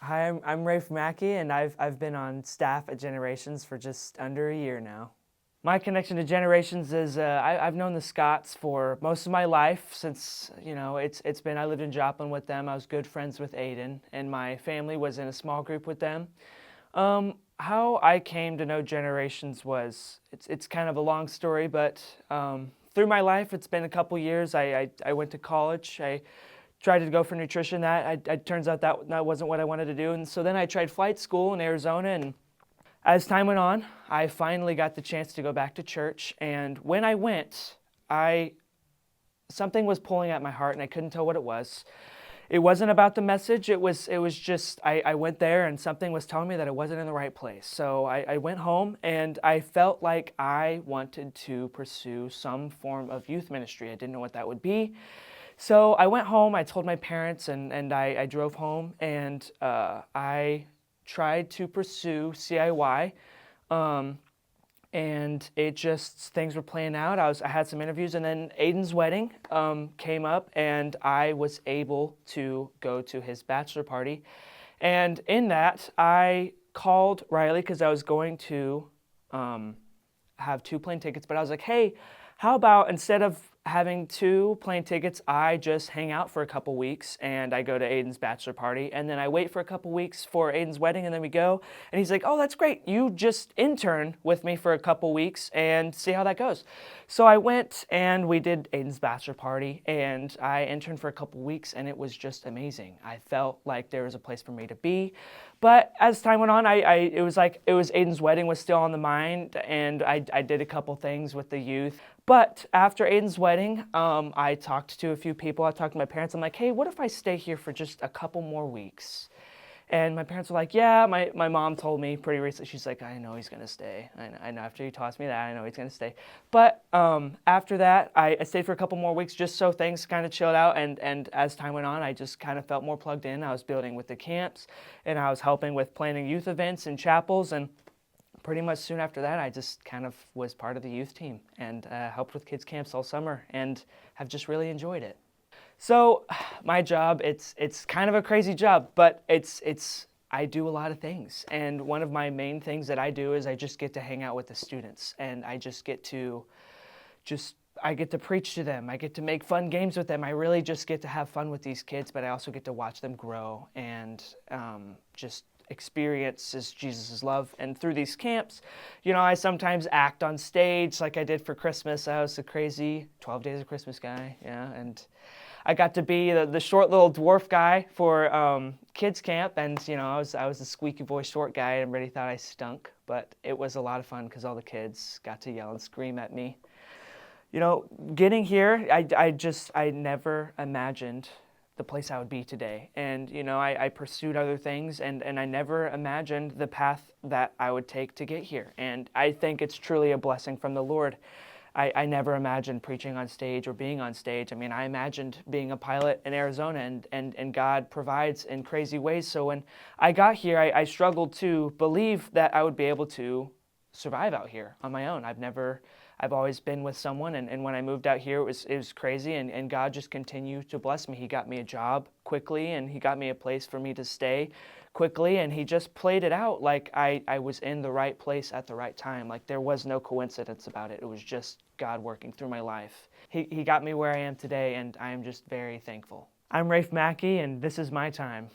Hi, I'm Rafe Mackey, and I've been on staff at Generations for just under a year now. My connection to Generations is I've known the Scotts for most of my life since, it's been, I lived in Joplin with them. I was good friends with Aiden, and my family was in a small group with them. How I came to know Generations it's kind of a long story, but through my life, it's been a couple years. I went to college. I tried to go for nutrition. That turns out that wasn't what I wanted to do. And so then I tried flight school in Arizona, and as time went on, I finally got the chance to go back to church. And when I went, something was pulling at my heart, and I couldn't tell what it was. It wasn't about the message. It was just I went there, and something was telling me that I wasn't in the right place. So I went home, and I felt like I wanted to pursue some form of youth ministry. I didn't know what that would be. So I went home, I told my parents, and I drove home, and I tried to pursue CIY, and things were playing out. I had some interviews, and then Aiden's wedding came up, and I was able to go to his bachelor party. And in that, I called Riley because I was going to have 2 plane tickets, but I was like, hey, how about instead of having 2 plane tickets, I just hang out for a couple weeks and I go to Aiden's bachelor party, and then I wait for a couple weeks for Aiden's wedding, and then we go. And he's like, oh, that's great. You just intern with me for a couple weeks and see how that goes. So I went and we did Aiden's bachelor party, and I interned for a couple weeks, and it was just amazing. I felt like there was a place for me to be. But as time went on, it was Aiden's wedding was still on the mind, and I did a couple things with the youth. But after Aiden's wedding, I talked to a few people. I talked to my parents. I'm like, hey, what if I stay here for just a couple more weeks? And my parents were like, yeah. My mom told me pretty recently, she's like, I know he's going to stay. I know after you tossed me that, I know he's going to stay. But after that, I stayed for a couple more weeks just so things kind of chilled out. And as time went on, I just kind of felt more plugged in. I was building with the camps, and I was helping with planning youth events and chapels. And pretty much soon after that, I just kind of was part of the youth team and helped with kids camps all summer and have just really enjoyed it. So my job, it's kind of a crazy job, but I do a lot of things. And one of my main things that I do is I just get to hang out with the students, and I just get to I get to preach to them. I get to make fun games with them. I really just get to have fun with these kids, but I also get to watch them grow and just experiences Jesus' love. And through these camps, I sometimes act on stage like I did for Christmas. I was a crazy 12 Days of Christmas guy, and I got to be the short little dwarf guy for kids camp, and I was the squeaky voice short guy, and everybody thought I stunk, but it was a lot of fun because all the kids got to yell and scream at me. Getting here, I never imagined the place I would be today. And, I pursued other things, and I never imagined the path that I would take to get here. And I think it's truly a blessing from the Lord. I never imagined preaching on stage or being on stage. I mean, I imagined being a pilot in Arizona, and God provides in crazy ways. So when I got here, I struggled to believe that I would be able to survive out here on my own. I've always been with someone, and when I moved out here, it was crazy, and God just continued to bless me. He got me a job quickly, and He got me a place for me to stay quickly, and He just played it out like I was in the right place at the right time. Like there was no coincidence about it. It was just God working through my life. He got me where I am today, and I am just very thankful. I'm Rafe Mackey, and this is my time.